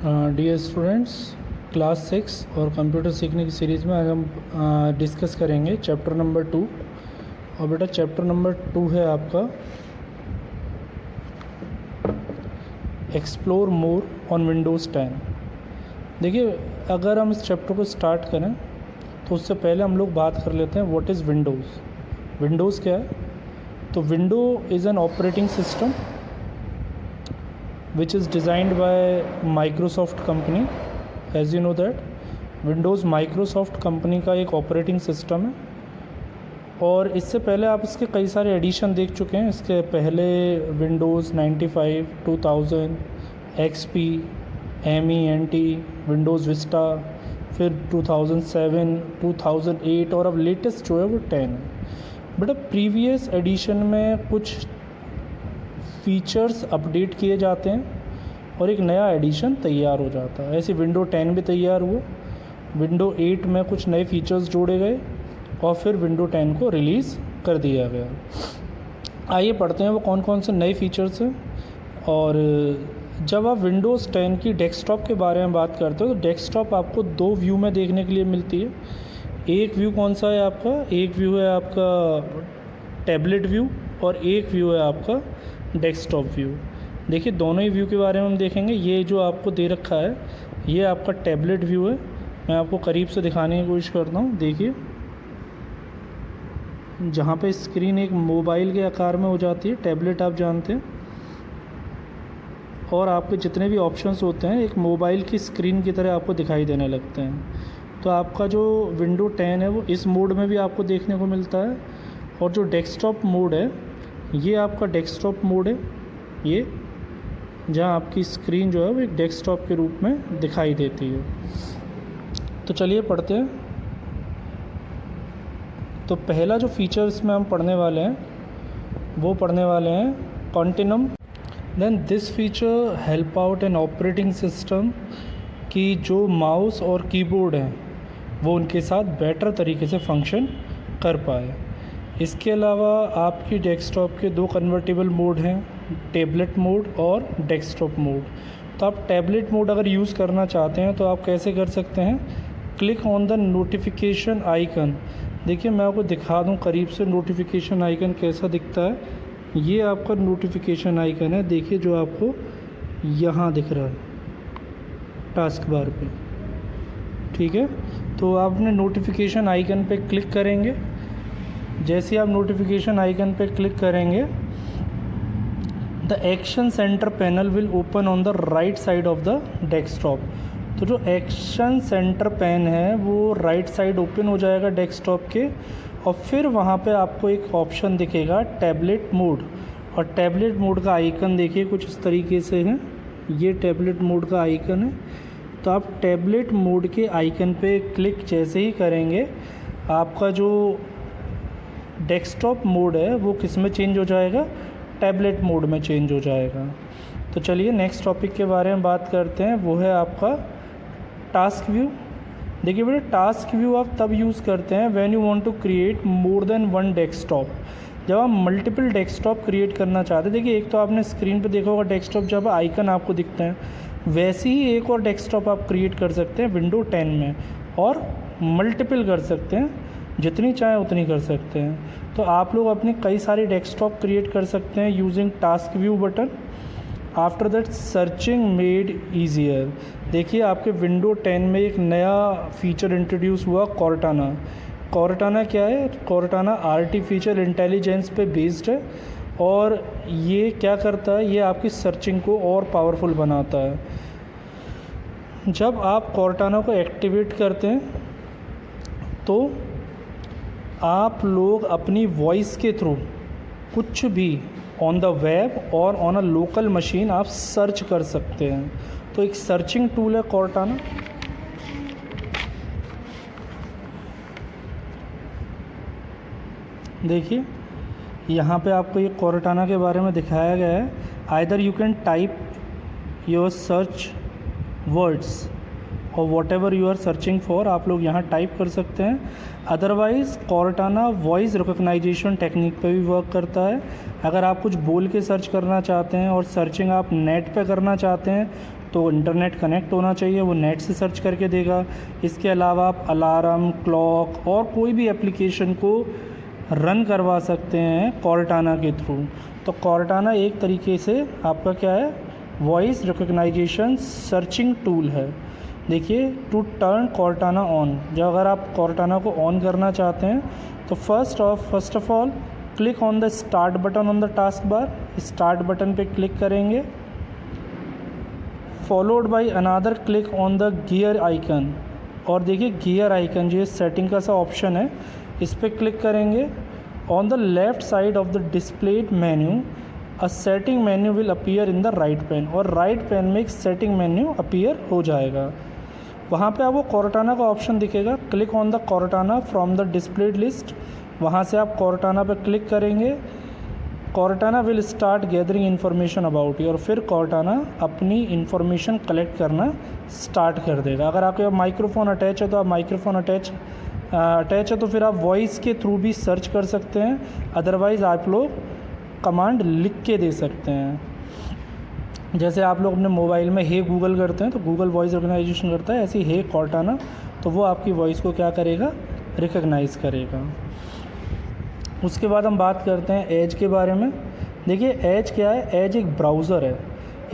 Dear students, class 6 और computer सीखने की सीरीज़ में आज हम डिस्कस करेंगे चैप्टर नंबर 2। और बेटा चैप्टर नंबर 2 है आपका एक्सप्लोर मोर ऑन विंडोज़ 10। देखिए, अगर हम इस चैप्टर को स्टार्ट करें तो उससे पहले हम लोग बात कर लेते हैं व्हाट इज़ विंडोज़। विंडोज़ क्या है? तो window is an operating system which is designed by Microsoft company. As you know that Windows Microsoft company का एक ऑपरेटिंग सिस्टम है और इससे पहले आप इसके कई सारे एडिशन देख चुके हैं। इसके पहले Windows 95, 2000, XP, MENT, Windows Vista, फिर 2007, 2008 और अब लेटेस्ट जो है वो 10 है। बट अब प्रीवियस एडिशन में कुछ फीचर्स अपडेट किए जाते हैं और एक नया एडिशन तैयार हो जाता है। ऐसे विंडो 10 भी तैयार हुआ, विंडो 8 में कुछ नए फीचर्स जोड़े गए और फिर विंडो 10 को रिलीज़ कर दिया गया। आइए पढ़ते हैं वो कौन कौन से नए फीचर्स हैं। और जब आप विंडोज़ 10 की डेस्कटॉप के बारे में बात करते हो तो डेस्कटॉप आपको दो व्यू में देखने के लिए मिलती है। एक व्यू कौन सा है आपका? एक व्यू है आपका टैबलेट व्यू और एक व्यू है आपका डेस्कटॉप व्यू। देखिए, दोनों ही व्यू के बारे में हम देखेंगे। ये जो आपको दे रखा है ये आपका टैबलेट व्यू है। मैं आपको करीब से दिखाने की कोशिश करता हूँ। देखिए, जहाँ पे स्क्रीन एक मोबाइल के आकार में हो जाती है, टैबलेट आप जानते हैं, और आपके जितने भी ऑप्शंस होते हैं एक मोबाइल की स्क्रीन की तरह आपको दिखाई देने लगते हैं। तो आपका जो विंडो 10 है वो इस मोड में भी आपको देखने को मिलता है। और जो डेस्कटॉप मोड है ये आपका डेस्कटॉप मोड है, ये जहाँ आपकी स्क्रीन जो है वो एक डेस्कटॉप के रूप में दिखाई देती है। तो चलिए पढ़ते हैं। तो पहला जो फीचर इसमें हम पढ़ने वाले हैं वो पढ़ने वाले हैं continuum. Then this feature help out an operating system कि जो माउस और कीबोर्ड हैं वो उनके साथ बेटर तरीके से फंक्शन कर पाए। इसके अलावा आपकी डेस्कटॉप के दो कन्वर्टेबल मोड हैं, टैबलेट मोड और डेस्कटॉप मोड। तो आप टैबलेट मोड अगर यूज़ करना चाहते हैं तो आप कैसे कर सकते हैं? Click on the notification icon. देखिए, मैं आपको दिखा दूं करीब से नोटिफिकेशन आइकन कैसा दिखता है। ये आपका नोटिफिकेशन आइकन है, देखिए, जो आपको यहाँ दिख रहा है टास्क बार पे। ठीक है, तो आप अपने नोटिफिकेशन आइकन पे क्लिक करेंगे। जैसे आप नोटिफिकेशन आइकन पे क्लिक करेंगे the action centre panel will open on the right side of the desktop. तो जो एक्शन सेंटर पैन है वो राइट साइड ओपन हो जाएगा डेस्कटॉप के, और फिर वहाँ पे आपको एक ऑप्शन दिखेगा टैबलेट मोड। और टैबलेट मोड का आइकन देखिए कुछ इस तरीके से है, ये टैबलेट मोड का आइकन है। तो आप टैबलेट मोड के आइकन पे क्लिक जैसे ही करेंगे आपका जो डेस्कटॉप मोड है वो किस में चेंज हो जाएगा? टैबलेट मोड में चेंज हो जाएगा। तो चलिए नेक्स्ट टॉपिक के बारे में बात करते हैं, वो है आपका टास्क व्यू। देखिए बेटा, टास्क व्यू आप तब यूज़ करते हैं when you want to create more than one desktop. जब आप मल्टीपल डेस्कटॉप क्रिएट करना चाहते हैं। देखिए, एक तो आपने स्क्रीन पे देखा होगा डेस्कटॉप जब आइकन आपको दिखते हैं, वैसे ही एक और डेस्कटॉप आप क्रिएट कर सकते हैं विंडो 10 में, और मल्टीपल कर सकते हैं, जितनी चाहे उतनी कर सकते हैं। तो आप लोग अपने कई सारे डेस्कटॉप क्रिएट कर सकते हैं using task view button. After that searching made easier. देखिए, आपके विंडो 10 में एक नया फीचर इंट्रोड्यूस हुआ, कॉर्टाना। कॉर्टाना क्या है? कॉर्टाना आर्टिफिशियल इंटेलिजेंस पे बेस्ड है और ये क्या करता है? ये आपकी सर्चिंग को और पावरफुल बनाता है। जब आप कॉर्टाना को एक्टिवेट करते हैं तो आप लोग अपनी वॉइस के थ्रू कुछ भी ऑन द वेब और ऑन अ लोकल मशीन आप सर्च कर सकते हैं। तो एक सर्चिंग टूल है कॉर्टाना। देखिए, यहाँ पे आपको ये कॉर्टाना के बारे में दिखाया गया है। Either you can type your search words और whatever you are searching for आप लोग यहाँ टाइप कर सकते हैं। Otherwise Cortana voice recognisation technique पे भी वर्क करता है। अगर आप कुछ बोल के सर्च करना चाहते हैं और सर्चिंग आप नेट पे करना चाहते हैं तो इंटरनेट कनेक्ट होना चाहिए, वो नेट से सर्च करके देगा। इसके अलावा आप अलार्म, क्लॉक और कोई भी एप्लीकेशन को रन करवा सकते हैं कॉर्टाना के थ्रू। तो कॉर्टाना एक तरीके से आपका क्या है, वॉइस रिकग्नाइजेशन सर्चिंग टूल है। देखिए, टू टर्न कॉर्टाना ऑन, जब अगर आप कॉर्टाना को ऑन करना चाहते हैं तो first of all click on the start button on the task bar. Start button पे क्लिक करेंगे, followed by another click on the gear icon. और देखिए गियर आइकन जो सेटिंग का सा ऑप्शन है, इस पर क्लिक करेंगे। On the left side of the displayed menu a setting menu will appear in the right pan, और राइट पैन में एक सेटिंग मेन्यू अपीयर हो जाएगा। वहाँ पे आपको कॉर्टाना का ऑप्शन दिखेगा, click on the Cortana from the displayed list. वहाँ से आप कॉर्टाना पर क्लिक करेंगे। Cortana will start gathering information about you, और फिर कॉर्टाना अपनी इन्फॉर्मेशन कलेक्ट करना स्टार्ट कर देगा। अगर आपके पास माइक्रोफोन अटैच है तो आप माइक्रोफोन अटैच है तो फिर आप वॉइस के थ्रू भी सर्च कर सकते हैं, अदरवाइज़ आप लोग कमांड लिख के दे सकते हैं। जैसे आप लोग अपने मोबाइल में हे गूगल करते हैं तो गूगल वॉइस रिकग्नाइजेशन करता है, ऐसे ही हे कॉर्टाना, तो वो आपकी वॉइस को क्या करेगा, रिकग्नाइज़ करेगा। उसके बाद हम बात करते हैं एज के बारे में। देखिए एज क्या है, एज एक ब्राउज़र है।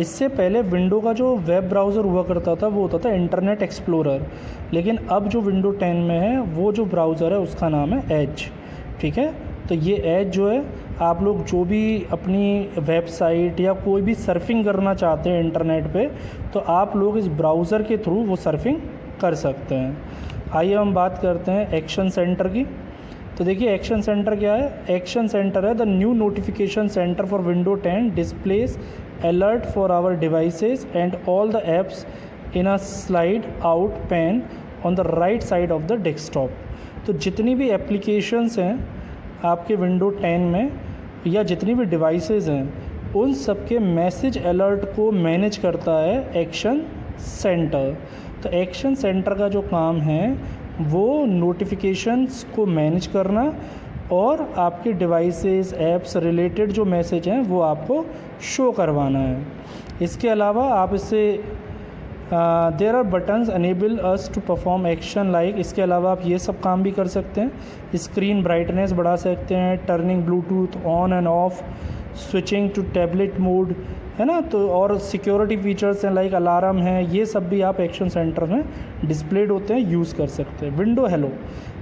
इससे पहले विंडो का जो वेब ब्राउज़र हुआ करता था वो होता था इंटरनेट एक्सप्लोरर, लेकिन अब जो विंडो 10 में है वो जो ब्राउज़र है उसका नाम है एज। ठीक है, तो ये एज जो है, आप लोग जो भी अपनी वेबसाइट या कोई भी सर्फिंग करना चाहते हैं इंटरनेट पे, तो आप लोग इस ब्राउज़र के थ्रू वो सर्फिंग कर सकते हैं। आइए हम बात करते हैं एक्शन सेंटर की। तो देखिए एक्शन सेंटर क्या है, एक्शन सेंटर है the new notification centre for window 10 displays alert for our devices and all the apps in a slide out pane on the right side of the desktop. तो जितनी भी applications हैं आपके window 10 में या जितनी भी डिवाइसेस हैं, उन सब के मैसेज अलर्ट को मैनेज करता है एक्शन सेंटर। तो एक्शन सेंटर का जो काम है वो नोटिफिकेशंस को मैनेज करना और आपके डिवाइसेस, ऐप्स रिलेटेड जो मैसेज हैं वो आपको शो करवाना है। इसके अलावा आप इससे there are buttons enable us to perform action like, इसके अलावा आप ये सब काम भी कर सकते हैं। स्क्रीन ब्राइटनेस बढ़ा सकते हैं, turning Bluetooth on end of, switching to tablet mode, है ना। तो और सिक्योरिटी फीचर्स हैं लाइक अलार्म है, ये सब भी आप एक्शन सेंटर में डिस्प्लेड होते हैं, यूज़ कर सकते हैं। विंडो हेलो,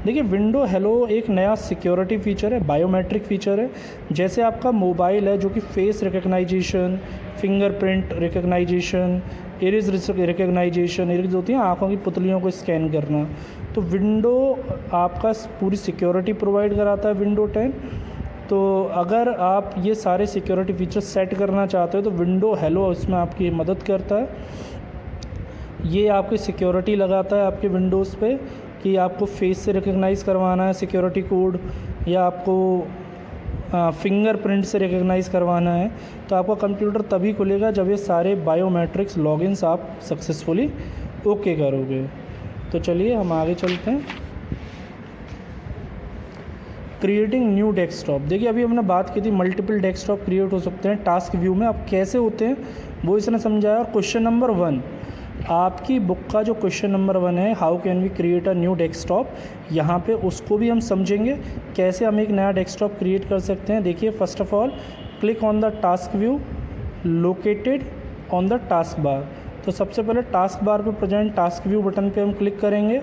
देखिए विंडो हेलो एक नया सिक्योरिटी फ़ीचर है, बायोमेट्रिक फ़ीचर है। जैसे आपका मोबाइल है जो कि face recognisation, fingerprint recognisation, iris recognisation, iris होती हैं आँखों की पुतलियों को स्कैन करना, तो विंडो आपका पूरी सिक्योरिटी प्रोवाइड कराता है विंडो 10। तो अगर आप ये सारे सिक्योरिटी फीचर्स सेट करना चाहते हो तो विंडो हेलो इसमें आपकी मदद करता है। ये आपकी सिक्योरिटी लगाता है आपके विंडोज़ पे कि आपको फेस से रिकग्नाइज़ करवाना है सिक्योरिटी कोड, या आपको फिंगरप्रिंट से रिकग्नाइज़ करवाना है, तो आपका कंप्यूटर तभी खुलेगा जब ये सारे बायोमेट्रिक्स लॉगिन्स आप सक्सेसफुली ओके करोगे। तो चलिए हम आगे चलते हैं। क्रिएटिंग न्यू डेस्कटॉप, देखिए अभी हमने बात की थी मल्टीपल डेस्कटॉप क्रिएट हो सकते हैं टास्क व्यू में, अब कैसे होते हैं वो इसने समझाया। और क्वेश्चन नंबर 1, आपकी बुक का जो क्वेश्चन नंबर 1 है, how can we create a new desktop, यहाँ पे उसको भी हम समझेंगे कैसे हम एक नया डेस्कटॉप क्रिएट कर सकते हैं। देखिए first of all click on the task view located on the task bar. तो सबसे पहले टास्क बार पे प्रेजेंट टास्क व्यू बटन पे हम क्लिक करेंगे।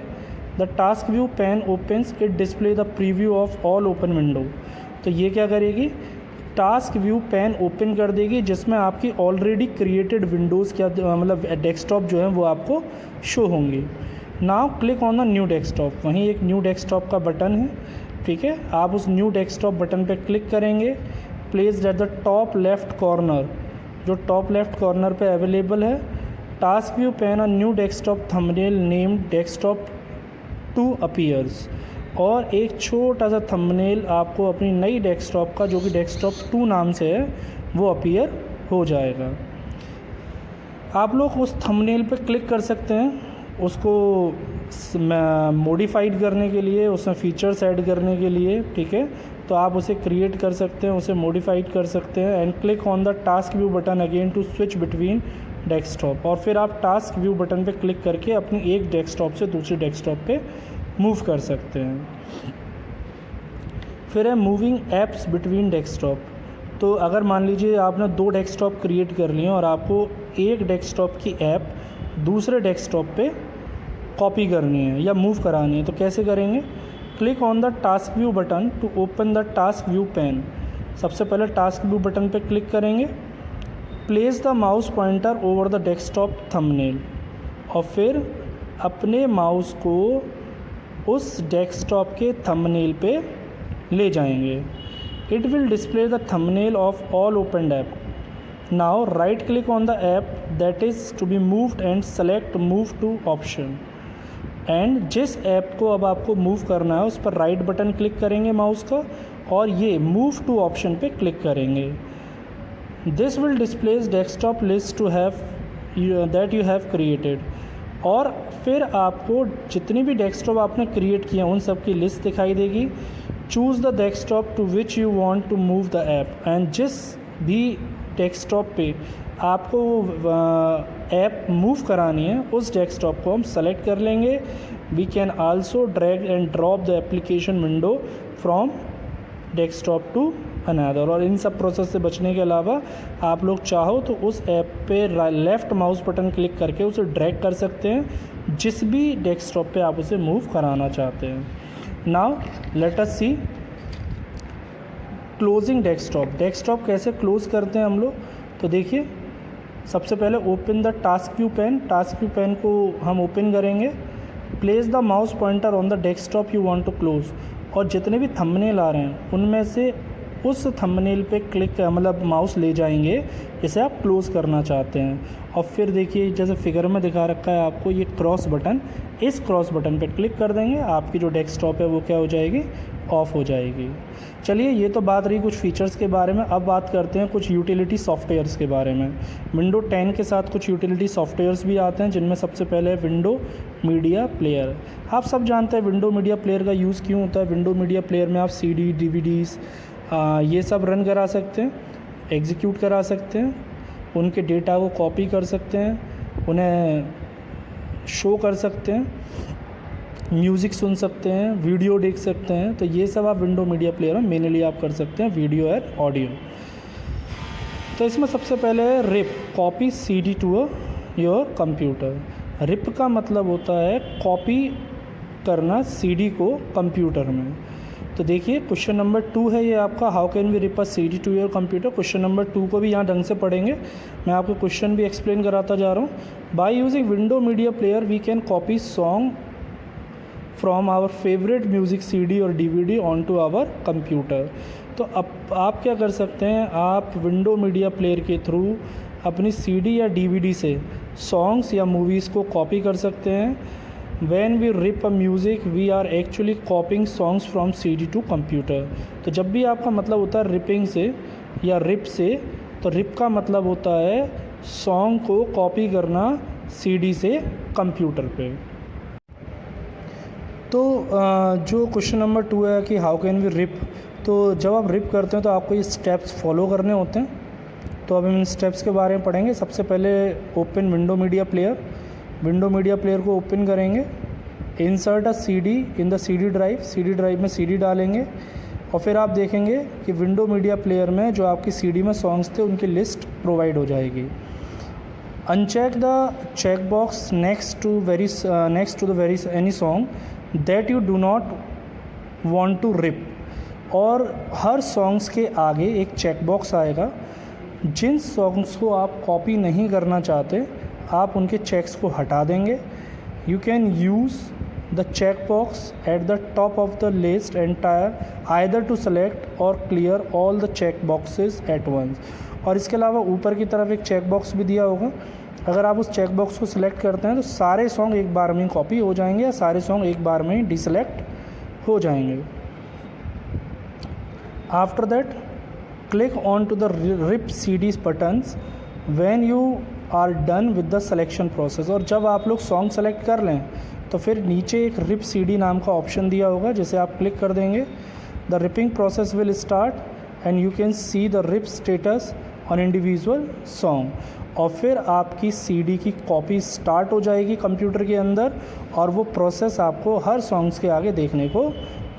The task view pan opens, it display the preview of all open window. तो ये क्या करेगी, टास्क व्यू पैन ओपन कर देगी जिसमें आपकी ऑलरेडी क्रिएटेड विंडोज़ क्या मतलब डेस्कटॉप जो है वो आपको शो होंगी। Now click on the new desktop, वहीं एक न्यू डेस्कटॉप का बटन है, ठीक है। आप उस न्यू डेस्कटॉप बटन पे क्लिक करेंगे। Placed at the top left corner, जो टॉप लेफ्ट कॉर्नर पे अवेलेबल है, टास्क व्यू पैन अ new desktop thumbnail named desktop 2 appears, और एक छोटा सा थंबनेल आपको अपनी नई डेस्कटॉप का जो कि डेस्कटॉप 2 नाम से है वो अपीयर हो जाएगा। आप लोग उस थंबनेल पे क्लिक कर सकते हैं, उसको मॉडिफाइड करने के लिए, उसमें फीचर्स ऐड करने के लिए, ठीक है। तो आप उसे क्रिएट कर सकते हैं, उसे मॉडिफाइड कर सकते हैं। And click on the task view button again to switch between desktop, और फिर आप टास्क व्यू बटन पे क्लिक करके अपनी एक डेस्कटॉप से दूसरे डेस्कटॉप पे मूव कर सकते हैं। फिर है मूविंग ऐप्स बिटवीन डेस्कटॉप। तो अगर मान लीजिए आपने 2 डेस्कटॉप क्रिएट कर लिए और आपको एक डेस्कटॉप की ऐप दूसरे डेस्कटॉप पे कॉपी करनी है या मूव करानी है, तो कैसे करेंगे? Click on the task view button to open the task view pane. सबसे पहले टास्क व्यू बटन पे क्लिक करेंगे, place the mouse pointer over the desktop thumbnail, और फिर अपने माउस को उस डेस्कटॉप के थंबनेल पे ले जाएंगे। It will display the thumbnail of all opened app. Now right click on the app that is to be moved and select move to option. And जिस ऐप को अब आपको मूव करना है उस पर राइट बटन क्लिक करेंगे mouse का और ये मूव टू ऑप्शन पे क्लिक करेंगे। This will displays desktop list to have that you have created. और फिर आपको जितनी भी डेस्कटॉप आपने क्रिएट किया उन सब की लिस्ट दिखाई देगी। Choose the desktop to which you want to move the app, and जिस भी डेस्कटॉप पे आपको ऐप मूव करानी है उस डेस्कटॉप को हम सेलेक्ट कर लेंगे। We can also drag and drop the application window from desktop to another. और इन सब प्रोसेस से बचने के अलावा आप लोग चाहो तो उस ऐप पे लेफ़्ट माउस बटन क्लिक करके उसे ड्रैग कर सकते हैं जिस भी डेस्कटॉप पे आप उसे मूव कराना चाहते हैं। Now let us see closing desktop. Desktop कैसे क्लोज़ करते हैं हम लोग? तो देखिए, सबसे पहले open the task view pane. Task view pane को हम ओपन करेंगे, place the mouse pointer on the desktop you want to close, और जितने भी थंबनेल आ रहे हैं उनमें से उस थंबनेल पे क्लिक मतलब माउस ले जाएंगे जिसे आप क्लोज़ करना चाहते हैं। और फिर देखिए जैसे फिगर में दिखा रखा है आपको ये क्रॉस बटन, इस क्रॉस बटन पे क्लिक कर देंगे, आपकी जो डेस्कटॉप है वो क्या हो जाएगी? ऑफ हो जाएगी। चलिए, ये तो बात रही कुछ फीचर्स के बारे में। अब बात करते हैं कुछ यूटिलिटी सॉफ्टवेयर्स के बारे में। विंडो 10 के साथ कुछ यूटिलिटी सॉफ्टवेयर्स भी आते हैं जिनमें सबसे पहले है विंडो मीडिया प्लेयर। आप सब जानते हैं विंडो मीडिया प्लेयर का यूज़ क्यों होता है। विंडो मीडिया प्लेयर में आप CD, DVDs ये सब रन करा सकते हैं, एग्जीक्यूट करा सकते हैं, उनके डेटा को कॉपी कर सकते हैं, उन्हें शो कर सकते हैं, म्यूज़िक सुन सकते हैं, वीडियो देख सकते हैं। तो ये सब आप विंडो मीडिया प्लेयर में मेनली आप कर सकते हैं, वीडियो एंड ऑडियो। तो इसमें सबसे पहले है rip, copy CD to your computer. Rip का मतलब होता है कॉपी करना CD को कंप्यूटर में। तो देखिए क्वेश्चन नंबर 2 है ये आपका, how can we rip a CD to your computer. Question number 2 को भी यहाँ ढंग से पढ़ेंगे, मैं आपको क्वेश्चन भी एक्सप्लेन कराता जा रहा हूँ। By using window media player we can copy song from our favourite music CD और DVD on to our computer. तो अब आप क्या कर सकते हैं, आप विंडो मीडिया प्लेयर के थ्रू अपनी CD या DVD से सॉन्ग्स या मूवीज़ को कॉपी कर सकते हैं। When we rip a music, we are actually copying songs from CD to computer। तो जब भी आपका मतलब होता है रिपिंग से या रिप से, तो रिप का मतलब होता है सॉन्ग को कॉपी करना CD से कंप्यूटर पे। तो जो क्वेश्चन नंबर 2 है कि हाउ कैन वी रिप, तो जब आप रिप करते हैं तो आपको ये स्टेप्स फॉलो करने होते हैं। तो अब हम इन स्टेप्स के बारे में पढ़ेंगे। सबसे पहले open window media player. Window media player को ओपन करेंगे, insert a CD in the CD drive. CD drive में CD डालेंगे और फिर आप देखेंगे कि विंडो मीडिया प्लेयर में जो आपकी CD में सॉन्ग्स थे उनकी लिस्ट प्रोवाइड हो जाएगी। Uncheck the check box next to the very any song that you do not want to rip. और हर सॉन्ग्स के आगे एक चेक बॉक्स आएगा, जिन सॉन्ग्स को आप कॉपी नहीं करना चाहते आप उनके चेक्स को हटा देंगे। You can use the check box at the top of the list entire either to select or clear all the check boxes at once. और इसके अलावा ऊपर की तरफ एक चेक बॉक्स भी दिया होगा, अगर आप उस चेक बॉक्स को सिलेक्ट करते हैं तो सारे सॉन्ग एक बार में कॉपी हो जाएंगे या सारे सॉन्ग एक बार में डिसलेक्ट हो जाएंगे। After that click on to the rip CDs buttons when you are done with the selection process. और जब आप लोग सॉन्ग सेलेक्ट कर लें तो फिर नीचे एक रिप CD नाम का ऑप्शन दिया होगा जिसे आप क्लिक कर देंगे। The ripping process will start and you can see the rip status on individual song, और फिर आपकी सीडी की कॉपी स्टार्ट हो जाएगी कंप्यूटर के अंदर, और वो प्रोसेस आपको हर सॉन्ग्स के आगे देखने को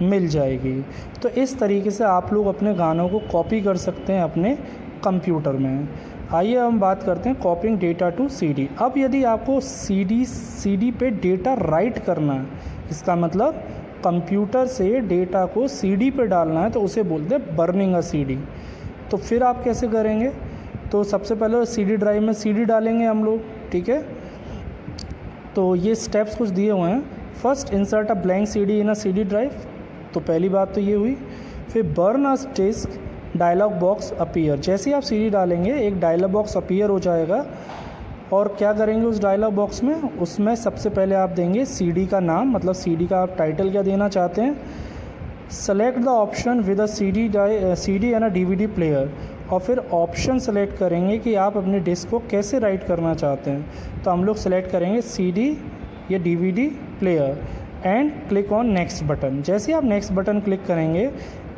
मिल जाएगी। तो इस तरीके से आप लोग अपने गानों को कॉपी कर सकते हैं अपने कंप्यूटर में। आइए हम बात करते हैं कॉपिंग डेटा टू सीडी। अब यदि आपको सीडी पे डेटा राइट करना है, इसका मतलब कंप्यूटर से डेटा को सीडी पे डालना है, तो उसे बोलते हैं बर्निंग अ सीडी। तो फिर आप कैसे करेंगे? तो सबसे पहले सीडी ड्राइव में सीडी डालेंगे हम लोग, ठीक है। तो ये स्टेप्स कुछ दिए हुए हैं। First, insert a blank CD in a CD drive. तो पहली बात तो ये हुई। फिर बर्न अ डिस्क, डायलॉग बॉक्स अपीयर। जैसे ही आप सीडी डालेंगे एक डायलॉग बॉक्स अपीयर हो जाएगा, और क्या करेंगे उस डायलॉग बॉक्स में? उसमें सबसे पहले आप देंगे सीडी का नाम, मतलब सीडी का आप टाइटल क्या देना चाहते हैं। Select the option with a CD and a DVD player, और फिर ऑप्शन सेलेक्ट करेंगे कि आप अपने डिस्क को कैसे राइट करना चाहते हैं। तो हम लोग सेलेक्ट करेंगे सीडी या DVD player and click on next button. जैसे ही आप नेक्स्ट बटन क्लिक करेंगे,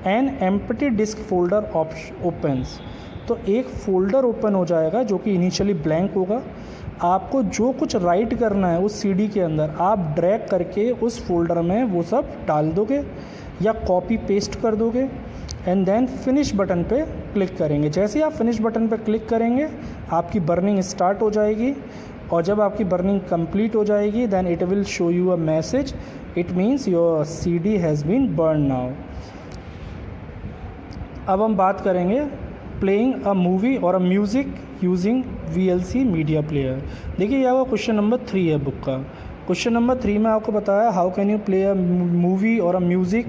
an empty disc folder opens, तो एक फ़ोल्डर ओपन हो जाएगा जो कि इनिशियली ब्लैंक होगा। आपको जो कुछ राइट करना है उस सीडी के अंदर आप ड्रैग करके उस फोल्डर में वो सब डाल दोगे या कॉपी पेस्ट कर दोगे, एंड देन फिनिश बटन पे क्लिक करेंगे। जैसे ही आप फिनिश बटन पे क्लिक करेंगे आपकी बर्निंग स्टार्ट हो जाएगी, और जब आपकी बर्निंग कंप्लीट हो जाएगी then it will show you a message, it means your CD has been burn now. अब हम बात करेंगे प्लेइंग अ मूवी और a music using VLC media player. देखिए यह क्वेश्चन नंबर 3 है बुक का। क्वेश्चन नंबर 3 में आपको बताया how can you play a movie और a music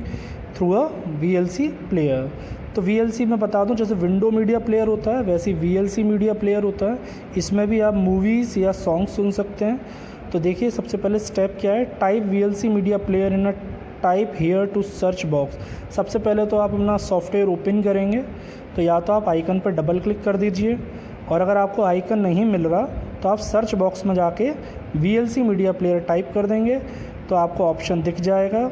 through a VLC player. तो VLC में बता दूं, जैसे विंडो मीडिया प्लेयर होता है वैसे VLC मीडिया प्लेयर होता है। इसमें भी आप मूवीज़ या सॉन्ग सुन सकते हैं। तो देखिए सबसे पहले स्टेप क्या है, type VLC media player in a type here to search box. सबसे पहले तो आप अपना सॉफ्टवेयर ओपन करेंगे, तो या तो आप आइकन पर डबल क्लिक कर दीजिए, और अगर आपको आइकन नहीं मिल रहा तो आप सर्च बॉक्स में जाके VLC मीडिया प्लेयर टाइप कर देंगे, तो आपको ऑप्शन दिख जाएगा।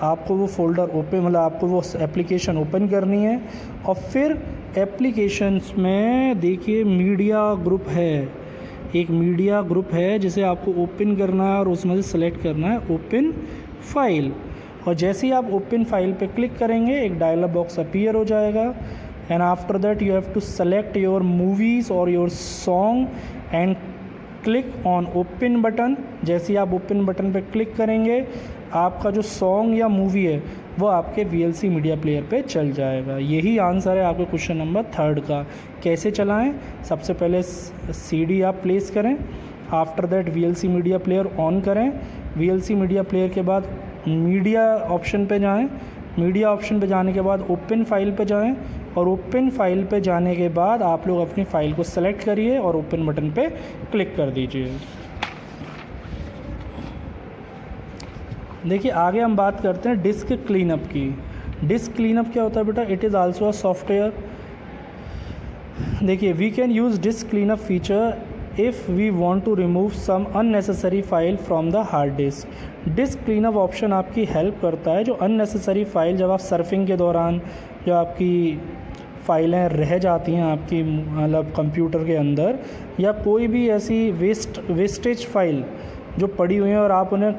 आपको वो फ़ोल्डर ओपन, मतलब आपको वो एप्लीकेशन ओपन करनी है, और फिर एप्लीकेशंस में देखिए मीडिया ग्रुप है, एक मीडिया ग्रुप है जिसे आपको ओपन करना है और उसमें से सेलेक्ट करना है ओपन फाइल। और जैसे ही आप ओपन फाइल पे क्लिक करेंगे एक डायलॉग बॉक्स अपीयर हो जाएगा, and after that you have to select your movies और your song and click on open button. जैसे ही आप ओपन बटन पे क्लिक करेंगे आपका जो सॉन्ग या मूवी है वो आपके VLC मीडिया प्लेयर पे चल जाएगा। यही आंसर है आपके क्वेश्चन नंबर 3 का। कैसे चलाएं? सबसे पहले CD आप प्लेस करें, after that VLC media player on करें। VLC मीडिया प्लेयर के बाद मीडिया ऑप्शन पे जाएं, मीडिया ऑप्शन पे जाने के बाद ओपन फाइल पे जाएं, और ओपन फाइल पे जाने के बाद आप लोग अपनी फ़ाइल को सेलेक्ट करिए और ओपन बटन पे क्लिक कर दीजिए। देखिए आगे हम बात करते हैं डिस्क क्लीनअप की। डिस्क क्लीनअप क्या होता है बेटा? It is also a software. देखिए we can use disk cleanup feature if we want to remove some unnecessary file from the hard disk. Disk cleanup option आपकी हेल्प करता है जो अननेसेसरी फाइल, जब आप सर्फिंग के दौरान जो आपकी फ़ाइलें रह जाती हैं आपकी मतलब कंप्यूटर के अंदर, या कोई भी ऐसी वेस्टेज फाइल जो पड़ी हुई हैं और आप उन्हें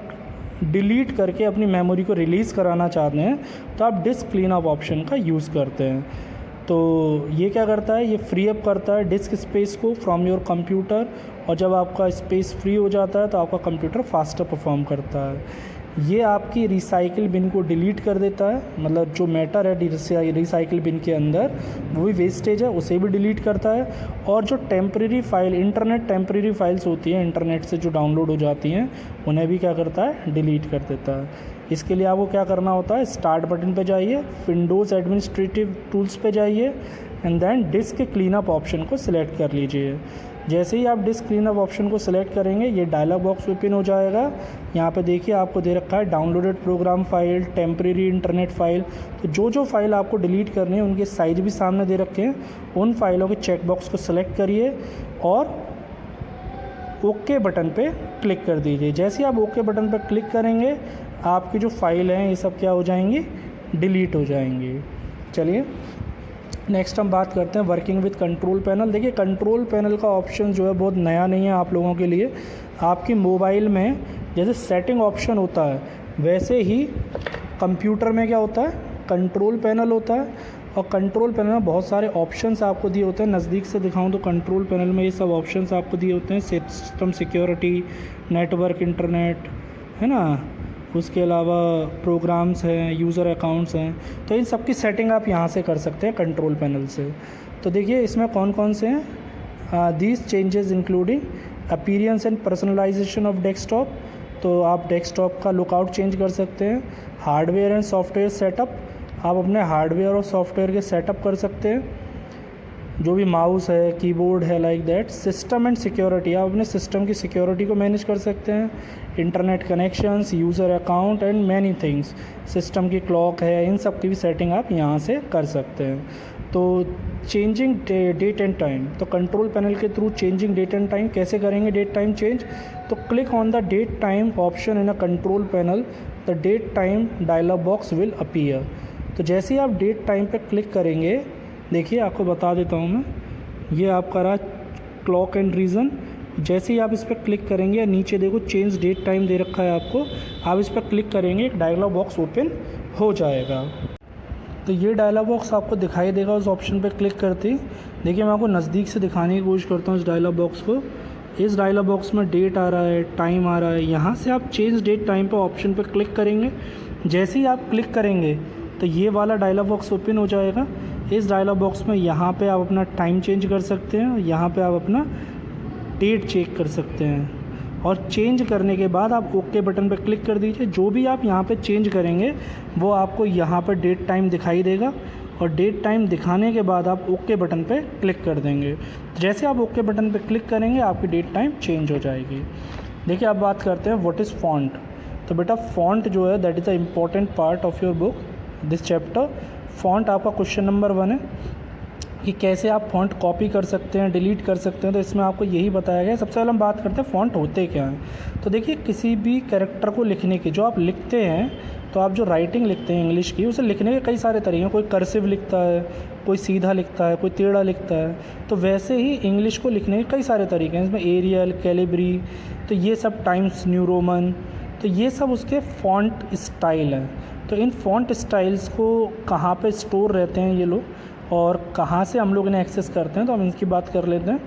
डिलीट करके अपनी मेमोरी को रिलीज़ कराना चाहते हैं, तो आप डिस्क क्लीनअप ऑप्शन का यूज़ करते हैं। तो ये क्या करता है? ये फ्री अप करता है डिस्क स्पेस को फ्रॉम योर कंप्यूटर, और जब आपका स्पेस फ्री हो जाता है तो आपका कंप्यूटर फास्टर परफॉर्म करता है। ये आपकी रिसाइकिल बिन को डिलीट कर देता है, मतलब जो मैटर है रिसाइकिल बिन के अंदर वो भी वेस्टेज है उसे भी डिलीट करता है, और जो temporary file, internet temporary files होती हैं इंटरनेट से जो डाउनलोड हो जाती हैं, उन्हें भी क्या करता है? डिलीट कर देता है। इसके लिए आपको क्या करना होता है? स्टार्ट बटन पे जाइए, विंडोज़ एडमिनिस्ट्रेटिव टूल्स पे जाइए, and then disk cleanup option को सिलेक्ट कर लीजिए। जैसे ही आप डिस्क क्लीनअप ऑप्शन को सिलेक्ट करेंगे ये डायलॉग बॉक्स ओपन हो जाएगा। यहाँ पे देखिए आपको दे रखा है downloaded program file, temporary internet file. तो जो फाइल आपको डिलीट करनी है उनके साइज भी सामने दे रखे हैं। उन फाइलों के चेकबॉक्स को सिलेक्ट करिए और ओके बटन पे क्लिक कर दीजिए। जैसे ही आप ओके बटन पर क्लिक करेंगे आपकी जो फाइल हैं ये सब क्या हो जाएंगी? डिलीट हो जाएंगी। चलिए नेक्स्ट हम बात करते हैं वर्किंग विद कंट्रोल पैनल। देखिए कंट्रोल पैनल का ऑप्शन जो है बहुत नया नहीं है आप लोगों के लिए। आपकी मोबाइल में जैसे सेटिंग ऑप्शन होता है वैसे ही कंप्यूटर में क्या होता है, कंट्रोल पैनल होता है। और कंट्रोल पैनल में बहुत सारे ऑप्शंस आपको दिए होते हैं। नज़दीक से दिखाऊं तो कंट्रोल पैनल में ये सब ऑप्शंस आपको दिए होते हैं, सिस्टम सिक्योरिटी, नेटवर्क, इंटरनेट, है ना, उसके अलावा प्रोग्राम्स हैं, यूज़र अकाउंट्स हैं। तो इन सब की सेटिंग आप यहाँ से कर सकते हैं कंट्रोल पैनल से। तो देखिए इसमें कौन कौन से हैं, these changes including appearance and personalisation of desktop. तो आप डेस्कटॉप का लुकआउट चेंज कर सकते हैं। हार्डवेयर एंड सॉफ्टवेयर सेटअप, आप अपने हार्डवेयर और सॉफ्टवेयर के सेटअप कर सकते हैं, जो भी माउस है, कीबोर्ड है, like that. System and security, आप अपने सिस्टम की सिक्योरिटी को मैनेज कर सकते हैं। Internet connections, user account and many things, system की क्लॉक है, इन सब की भी सेटिंग आप यहाँ से कर सकते हैं। तो चेंजिंग डेट एंड टाइम, तो कंट्रोल पैनल के through changing date and time कैसे करेंगे, डेट टाइम चेंज। तो click on the date time option in a control panel, the date time dialog box will appear. तो जैसे ही आप date time पे क्लिक करेंगे, देखिए आपको बता देता हूँ मैं, ये आपका रहा क्लॉक एंड रीज़न। जैसे ही आप इस पर क्लिक करेंगे, नीचे देखो चेंज डेट टाइम दे रखा है आपको, आप इस पर क्लिक करेंगे एक डायलॉग बॉक्स ओपन हो जाएगा। तो ये डायलॉग बॉक्स आपको दिखाई देगा उस ऑप्शन पर क्लिक करते ही। देखिए मैं आपको नज़दीक से दिखाने की कोशिश करता हूँ इस डायलॉग बॉक्स को। इस डायलॉग बॉक्स में डेट आ रहा है, टाइम आ रहा है। यहाँ से आप चेंज डेट टाइम पर ऑप्शन पर क्लिक करेंगे। जैसे ही आप क्लिक करेंगे तो ये वाला डायलॉग बॉक्स ओपन हो जाएगा। इस डायलॉग बॉक्स में यहाँ पे आप अपना टाइम चेंज कर सकते हैं, यहाँ पे आप अपना डेट चेक कर सकते हैं। और चेंज करने के बाद आप ओके बटन पर क्लिक कर दीजिए। जो भी आप यहाँ पे चेंज करेंगे वो आपको यहाँ पर डेट टाइम दिखाई देगा, और डेट टाइम दिखाने के बाद आप ओके बटन पे क्लिक कर देंगे। जैसे आप ओके बटन पे क्लिक करेंगे आपकी डेट टाइम चेंज हो जाएगी। देखिए अब बात करते हैं व्हाट इज़ फॉन्ट। तो बेटा फॉन्ट जो है that is a important part of your book, this chapter. Font आपका क्वेश्चन नंबर 1 है कि कैसे आप फ़ॉन्ट कॉपी कर सकते हैं, डिलीट कर सकते हैं। तो इसमें आपको यही बताया गया है। सबसे पहले हम बात करते हैं फ़ॉन्ट होते क्या हैं। तो देखिए किसी भी कैरेक्टर को लिखने की, जो आप लिखते हैं, तो आप जो राइटिंग लिखते हैं इंग्लिश की, उसे लिखने के कई सारे तरीके हैं। कोई कर्सिव लिखता है, कोई सीधा लिखता है, कोई टेढ़ा लिखता है। तो वैसे ही इंग्लिश को लिखने के कई सारे तरीके हैं। इसमें एरियल, कैलिब्री, तो ये सब, टाइम्स न्यू रोमन, तो ये सब उसके फ़ॉन्ट स्टाइल हैं। तो इन फ़ॉन्ट स्टाइल्स को कहाँ पे स्टोर रहते हैं ये लोग, और कहाँ से हम लोग इन्हें एक्सेस करते हैं, तो हम इनकी बात कर लेते हैं।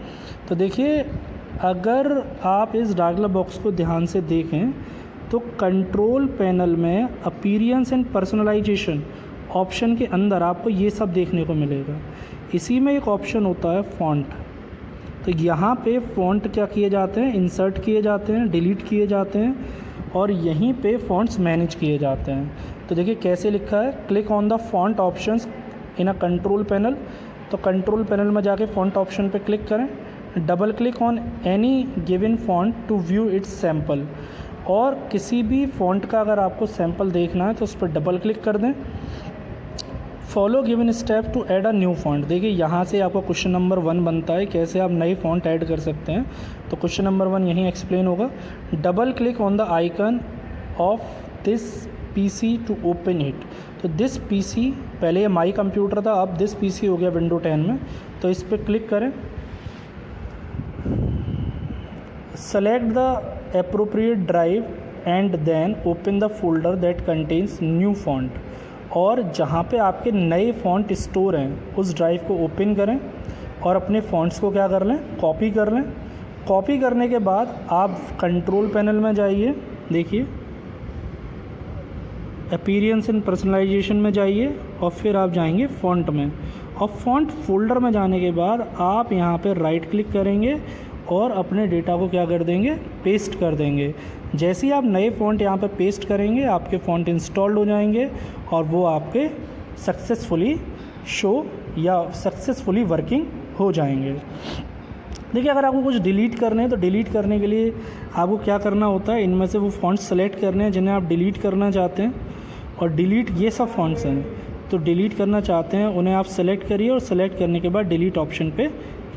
तो देखिए अगर आप इस डायलॉग बॉक्स को ध्यान से देखें तो कंट्रोल पैनल में अपीयरेंस एंड पर्सनलाइजेशन ऑप्शन के अंदर आपको ये सब देखने को मिलेगा। इसी में एक ऑप्शन होता है फ़ॉन्ट। तो यहाँ पे फ़ॉन्ट क्या किए जाते हैं, इंसर्ट किए जाते हैं, डिलीट किए जाते हैं, और यहीं पे फ़ॉन्ट्स मैनेज किए जाते हैं। तो देखिए कैसे लिखा है, click on the font options in a control panel. तो कंट्रोल पैनल में जाके फ़ॉन्ट ऑप्शन पे क्लिक करें, double click on any given font to view its sample. और किसी भी फ़ॉन्ट का अगर आपको सैम्पल देखना है तो उस पर डबल क्लिक कर दें। Follow given step to add a new font. देखिए यहाँ से आपका क्वेश्चन नंबर 1 बनता है, कैसे आप नई फ़ॉन्ट ऐड कर सकते हैं। तो क्वेश्चन नंबर 1 यहीं एक्सप्लेन होगा। Double click on the icon of this PC to open it. तो दिस पीसी, पहले ये माई कंप्यूटर था, अब दिस पीसी हो गया विंडो 10 में। तो इस पर क्लिक करें, select the appropriate drive and then open the folder that contains new font. और जहाँ पे आपके नए फ़ॉन्ट स्टोर हैं उस ड्राइव को ओपन करें और अपने फ़ॉन्ट्स को क्या कर लें, कॉपी कर लें। कॉपी करने के बाद आप कंट्रोल पैनल में जाइए, देखिए अपीयरेंस एंड पर्सनलाइजेशन में जाइए, और फिर आप जाएंगे फ़ॉन्ट में। और फ़ॉन्ट फोल्डर में जाने के बाद आप यहाँ पे राइट क्लिक करेंगे और अपने डेटा को क्या कर देंगे, पेस्ट कर देंगे। जैसे ही आप नए फ़ॉन्ट यहाँ पे पेस्ट करेंगे आपके फ़ॉन्ट इंस्टॉल्ड हो जाएंगे और वो आपके सक्सेसफुली शो या सक्सेसफुली वर्किंग हो जाएंगे। देखिए अगर आपको कुछ डिलीट करने हैं तो डिलीट करने के लिए आपको क्या करना होता है, इनमें से वो फ़ॉन्ट्स सेलेक्ट करने हैं जिन्हें आप डिलीट करना चाहते हैं। और डिलीट ये सब फ़ॉन्ट्स हैं, तो डिलीट करना चाहते हैं उन्हें आप सेलेक्ट करिए, और सेलेक्ट करने के बाद डिलीट ऑप्शन पे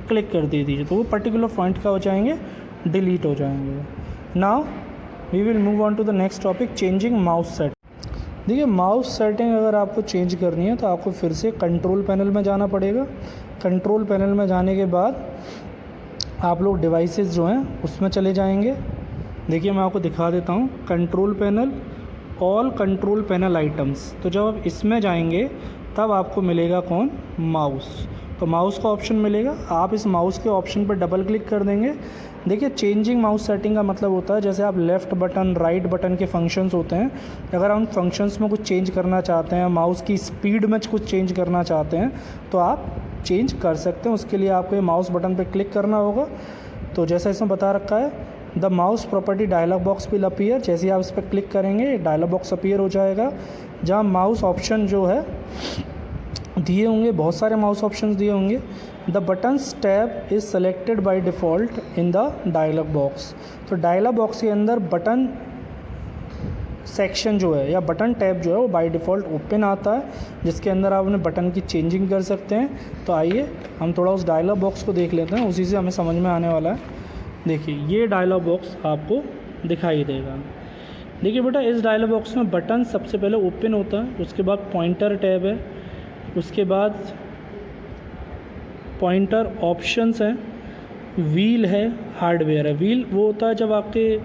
क्लिक कर दीजिए। तो वो पर्टिकुलर फ़ॉन्ट का हो जाएंगे, डिलीट हो जाएंगे। Now we will move on to the next topic, changing mouse set. देखिए माउस सेटिंग अगर आपको चेंज करनी है तो आपको फिर से कंट्रोल पैनल में जाना पड़ेगा। कंट्रोल पैनल में जाने के बाद आप लोग डिवाइसेस जो हैं उसमें चले जाएंगे। देखिए मैं आपको दिखा देता हूँ, control panel, all control panel items. तो जब आप इसमें जाएंगे तब आपको मिलेगा कौन, माउस। तो माउस का ऑप्शन मिलेगा, आप इस माउस के ऑप्शन पर डबल क्लिक कर देंगे। देखिए चेंजिंग माउस सेटिंग का मतलब होता है जैसे आप लेफ़्ट बटन राइट बटन के फंक्शंस होते हैं, अगर आप उन फंक्शंस में कुछ चेंज करना चाहते हैं, माउस की स्पीड में कुछ चेंज करना चाहते हैं तो आप चेंज कर सकते हैं। उसके लिए आपको ये माउस बटन पर क्लिक करना होगा। तो जैसा इसमें बता रखा है, the mouse property dialog box will appear. जैसे ही आप इस पर क्लिक करेंगे एक डायलॉग बॉक्स अपीयर हो जाएगा जहाँ माउस ऑप्शन जो है दिए होंगे, बहुत सारे माउस ऑप्शंस दिए होंगे। The buttons tab is selected by default in the dialog box. तो डायलॉग बॉक्स के अंदर बटन सेक्शन जो है या बटन टैब जो है वो बाय डिफ़ॉल्ट ओपन आता है, जिसके अंदर आप अपने बटन की चेंजिंग कर सकते हैं। तो आइए हम थोड़ा उस डायलॉग बॉक्स को देख लेते हैं, उसी से हमें समझ में आने वाला है। देखिए ये डायलॉग बॉक्स आपको दिखाई देगा। देखिए बेटा इस डायलॉग बॉक्स में बटन सबसे पहले ओपन होता है, उसके बाद पॉइंटर टैब है, उसके बाद पॉइंटर ऑप्शंस हैं, व्हील है, हार्डवेयर है। व्हील वो होता है जब आपके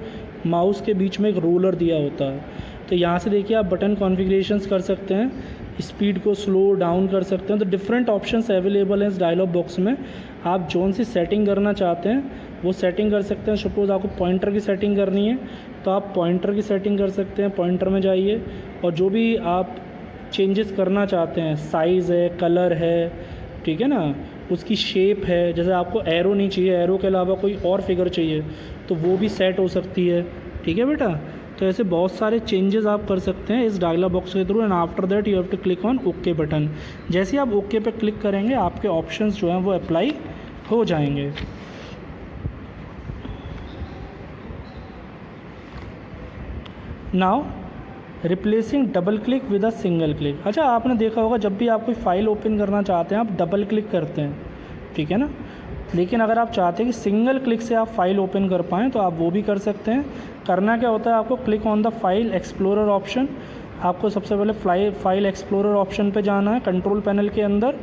माउस के बीच में एक रोलर दिया होता है। तो यहाँ से देखिए आप बटन कॉन्फ़िगरेशंस कर सकते हैं, स्पीड को स्लो डाउन कर सकते हैं। तो डिफरेंट ऑप्शंस अवेलेबल हैं इस डायलॉग बॉक्स में। आप जोन सी सेटिंग करना चाहते हैं वो सेटिंग कर सकते हैं। सपोज़ आपको पॉइंटर की सेटिंग करनी है तो आप पॉइंटर की सेटिंग कर सकते हैं, पॉइंटर में जाइए और जो भी आप चेंजेस करना चाहते हैं, साइज़ है, कलर है, ठीक है ना, उसकी शेप है, जैसे आपको एरो नहीं चाहिए, एरो के अलावा कोई और फिगर चाहिए तो वो भी सेट हो सकती है। ठीक है बेटा, तो ऐसे बहुत सारे चेंजेस आप कर सकते हैं इस डायलॉग बॉक्स के थ्रू। And after that you have to click on okay button. जैसे आप ओके पे क्लिक करेंगे आपके ऑप्शंस जो हैं वो अप्लाई हो जाएंगे। Now replacing double click with a single click. अच्छा आपने देखा होगा जब भी आप कोई फाइल ओपन करना चाहते हैं आप डबल क्लिक करते हैं, ठीक है ना, लेकिन अगर आप चाहते हैं कि सिंगल क्लिक से आप फाइल ओपन कर पाएँ तो आप वो भी कर सकते हैं। करना क्या होता है, आपको click on the file explorer option. आपको सबसे पहले फाइल एक्सप्लोरर ऑप्शन पे जाना है कंट्रोल पैनल के अंदर,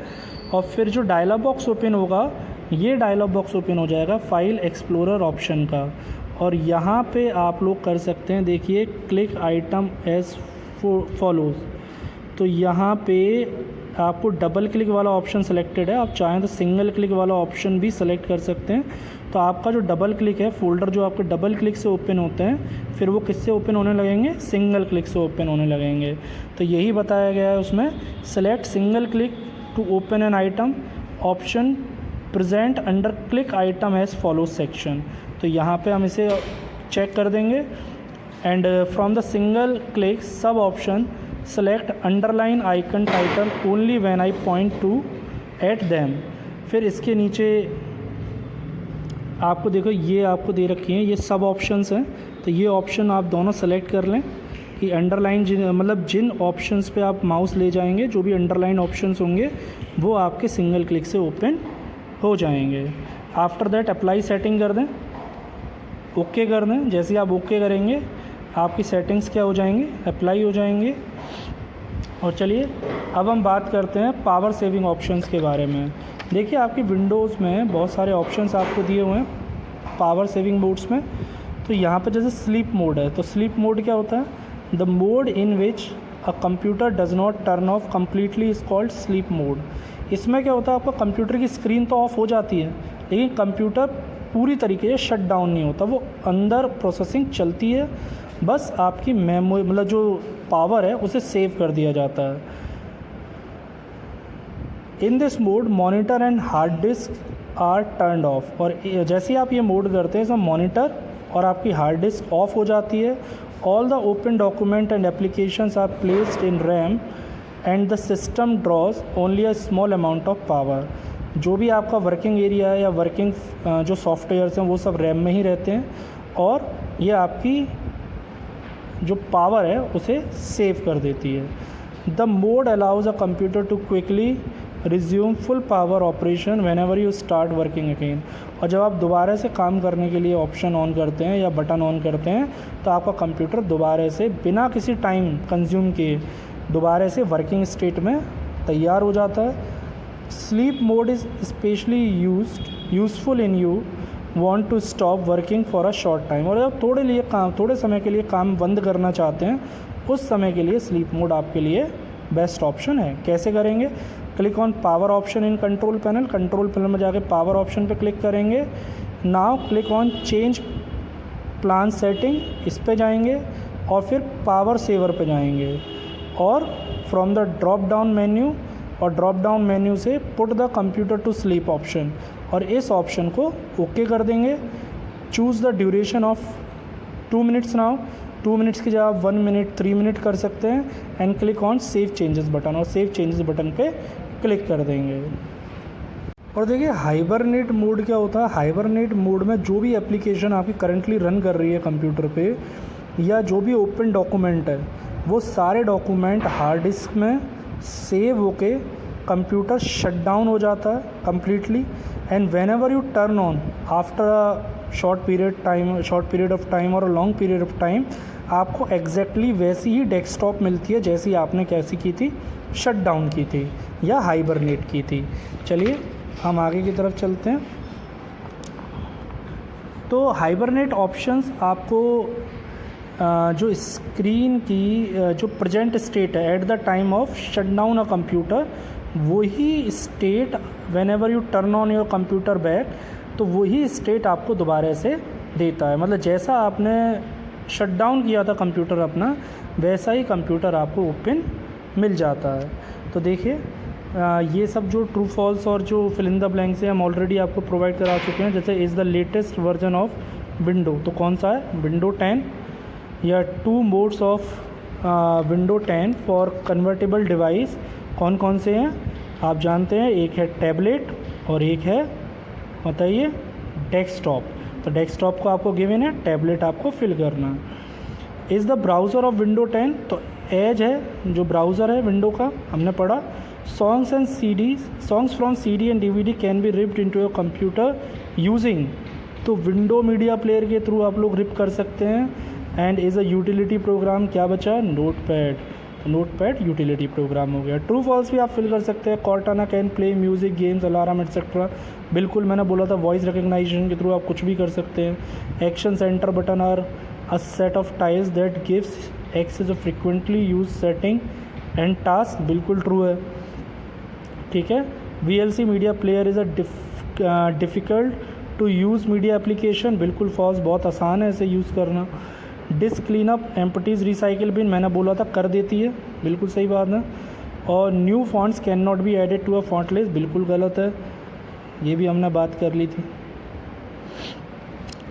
और फिर जो डायलॉग बॉक्स ओपन होगा ये डायलॉग बॉक्स ओपन हो जाएगा फाइल एक्सप्लोरर ऑप्शन का। और यहाँ पे आप लोग कर सकते हैं, देखिए क्लिक आइटम एज फॉलोज। तो यहाँ पे आपको डबल क्लिक वाला ऑप्शन सेलेक्टेड है, आप चाहें तो सिंगल क्लिक वाला ऑप्शन भी सेलेक्ट कर सकते हैं। तो आपका जो डबल क्लिक है, फोल्डर जो आपके डबल क्लिक से ओपन होते हैं फिर वो किससे ओपन होने लगेंगे, सिंगल क्लिक से ओपन होने लगेंगे। तो यही बताया गया है उसमें, select single click to open an item, option present under click item as follow section. तो यहाँ पे हम इसे चेक कर देंगे। And from the single click sub option select underline icon title only when I point to at them. फिर इसके नीचे आपको देखो ये आपको दे रखी हैं, ये सब ऑप्शंस हैं। तो ये ऑप्शन आप दोनों सेलेक्ट कर लें कि अंडरलाइन मतलब जिन ऑप्शंस पे आप माउस ले जाएंगे, जो भी अंडरलाइन ऑप्शंस होंगे वो आपके सिंगल क्लिक से ओपन हो जाएंगे। आफ्टर दैट अप्लाई सेटिंग कर दें, ओके कर दें। जैसे आप ओके करेंगे आपकी सेटिंग्स क्या हो जाएंगी, अप्लाई हो जाएंगी। और चलिए अब हम बात करते हैं पावर सेविंग ऑप्शंस के बारे में। देखिए आपकी विंडोज़ में बहुत सारे ऑप्शंस आपको दिए हुए हैं पावर सेविंग मोड्स में। तो यहाँ पर जैसे स्लीप मोड है, तो स्लीप मोड क्या होता है, the mode in which a computer does not turn off completely is called sleep mode. इसमें क्या होता है, आपका कंप्यूटर की स्क्रीन तो ऑफ हो जाती है लेकिन कंप्यूटर पूरी तरीके से शट डाउन नहीं होता, वो अंदर प्रोसेसिंग चलती है, बस आपकी मेमोरी मतलब जो पावर है उसे सेव कर दिया जाता है। In this mode monitor and hard disk are turned off. और जैसे ही आप ये मोड करते हैं सब मॉनिटर और आपकी हार्ड डिस्क ऑफ हो जाती है। All the open document and applications are placed in RAM and the system draws only a small amount of power. जो भी आपका वर्किंग एरिया है या वर्किंग जो सॉफ्टवेयर्स हैं वो सब रैम में ही रहते हैं और ये आपकी जो पावर है उसे सेव कर देती है। The mode allows a computer to quickly resume full power operation whenever you start working again. और जब आप दोबारा से काम करने के लिए ऑप्शन ऑन करते हैं या बटन ऑन करते हैं तो आपका कंप्यूटर दोबारा से बिना किसी टाइम कंज्यूम किए दोबारा से वर्किंग स्टेट में तैयार हो जाता है। Sleep mode is specially useful in you want to stop working for a short time. और जब थोड़े समय के लिए काम बंद करना चाहते हैं उस समय के लिए स्लीप मोड आपके लिए बेस्ट ऑप्शन है। कैसे करेंगे? Click on power option in control panel. Control panel में जाके पावर ऑप्शन पे क्लिक करेंगे। Now click on change plan setting, इस पे जाएंगे और फिर पावर सेवर पे जाएंगे और from the drop down menu और ड्रॉप डाउन मेन्यू से put the computer to sleep option और इस ऑप्शन को ओके कर देंगे। Choose the duration of 2 minutes. Now 2 minutes की जगह आप 1 मिनट 3 मिनट कर सकते हैं and click on save changes button और सेव चेंजेस बटन पे क्लिक कर देंगे। और देखिए हाइबरनेट मोड क्या होता है। हाइबरनेट मोड में जो भी एप्लीकेशन आपकी करंटली रन कर रही है कंप्यूटर पे या जो भी ओपन डॉक्यूमेंट है वो सारे डॉक्यूमेंट हार्ड डिस्क में सेव होके कंप्यूटर शट डाउन हो जाता है completely and whenever you turn on after a short period of time or a long period of time आपको एग्जैक्टली वैसी ही डेस्कटॉप मिलती है जैसी आपने कैसी की थी, शट डाउन की थी या हाइबरनेट की थी। चलिए हम आगे की तरफ चलते हैं। तो हाइबरनेट ऑप्शंस आपको जो स्क्रीन की जो प्रेजेंट स्टेट है at the time of shut down a computer वही state whenever you turn on your computer back तो वही स्टेट आपको दोबारा से देता है। मतलब जैसा आपने शट डाउन किया था कंप्यूटर अपना वैसा ही कंप्यूटर आपको ओपन मिल जाता है। तो देखिए ये सब जो ट्रू फॉल्स और जो फिल इन द ब्लैंक्स हैं हम ऑलरेडी आपको प्रोवाइड करा चुके हैं। जैसे is the latest version of window तो कौन सा है, विंडो 10 या 2 modes of window 10 for convertible device कौन कौन से हैं आप जानते हैं। एक है टैबलेट और एक है बताइए डेस्कटॉप। तो डेस्कटॉप को आपको गिवन है, टैबलेट आपको फिल करना है। Is the browser of window 10 तो एज है जो ब्राउज़र है विंडो का हमने पढ़ा। Songs from CD and DVD can be ripped into your computer using तो विंडो मीडिया प्लेयर के थ्रू आप लोग रिप कर सकते हैं। And is a utility programme क्या बचा, नोटपैड। तो नोटपैड यूटिलिटी प्रोग्राम हो गया। ट्रू फॉल्स भी आप फिल कर सकते हैं। Cortana can play music games alarm etcetera. बिल्कुल मैंने बोला था वॉइस रिकग्नाइजेशन के थ्रू आप कुछ भी कर सकते हैं। Action center button are a set of tiles that gives access of frequently use setting and task, बिल्कुल ट्रू है, ठीक है। VLC media player is a difficult to use media application, बिल्कुल फॉल्स, बहुत आसान है इसे यूज़ करना। Disk clean up empties recycle bin मैंने बोला था कर देती है, बिल्कुल सही बात है। और new fonts can not be added to a font list, बिल्कुल गलत है, ये भी हमने बात कर ली थी।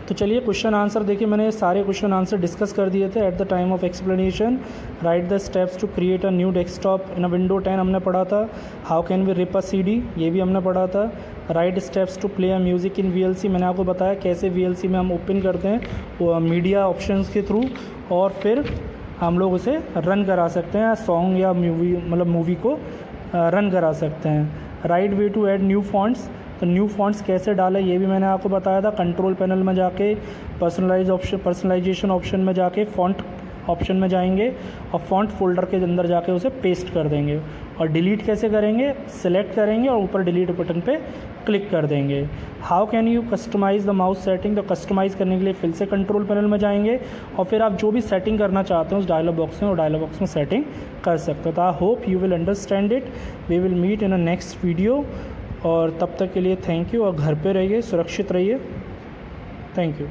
तो चलिए क्वेश्चन आंसर देखिए, मैंने सारे क्वेश्चन आंसर डिस्कस कर दिए थे। At the time of explanation write the steps to create a new desktop in a window 10 हमने पढ़ा था। How can we rip a CD ये भी हमने पढ़ा था। Write steps to play a music in VLC मैंने आपको बताया कैसे VLC में हम ओपन करते हैं वो मीडिया ऑप्शंस के थ्रू और फिर हम लोग उसे रन करा सकते हैं, सॉन्ग या मूवी को रन करा सकते हैं। Write way to add new fonts तो न्यू फॉन्ट्स कैसे डालें ये भी मैंने आपको बताया था। कंट्रोल पैनल में जाके पर्सनलाइजेशन ऑप्शन में जाके फॉन्ट ऑप्शन में जाएंगे और फॉन्ट फोल्डर के अंदर जाके उसे पेस्ट कर देंगे। और डिलीट कैसे करेंगे, सेलेक्ट करेंगे और ऊपर डिलीट बटन पे क्लिक कर देंगे। How can you customize the mouse setting तो कस्टमाइज़ करने के लिए फिर से कंट्रोल पैनल में जाएंगे और फिर आप जो भी सेटिंग करना चाहते हैं उस डायलॉग बॉक्स में और डायलॉग बॉक्स में सेटिंग कर सकते हो। तो I hope you will understand it. We will meet in a next video और तब तक के लिए थैंक यू और घर पे रहिए, सुरक्षित रहिए। Thank you.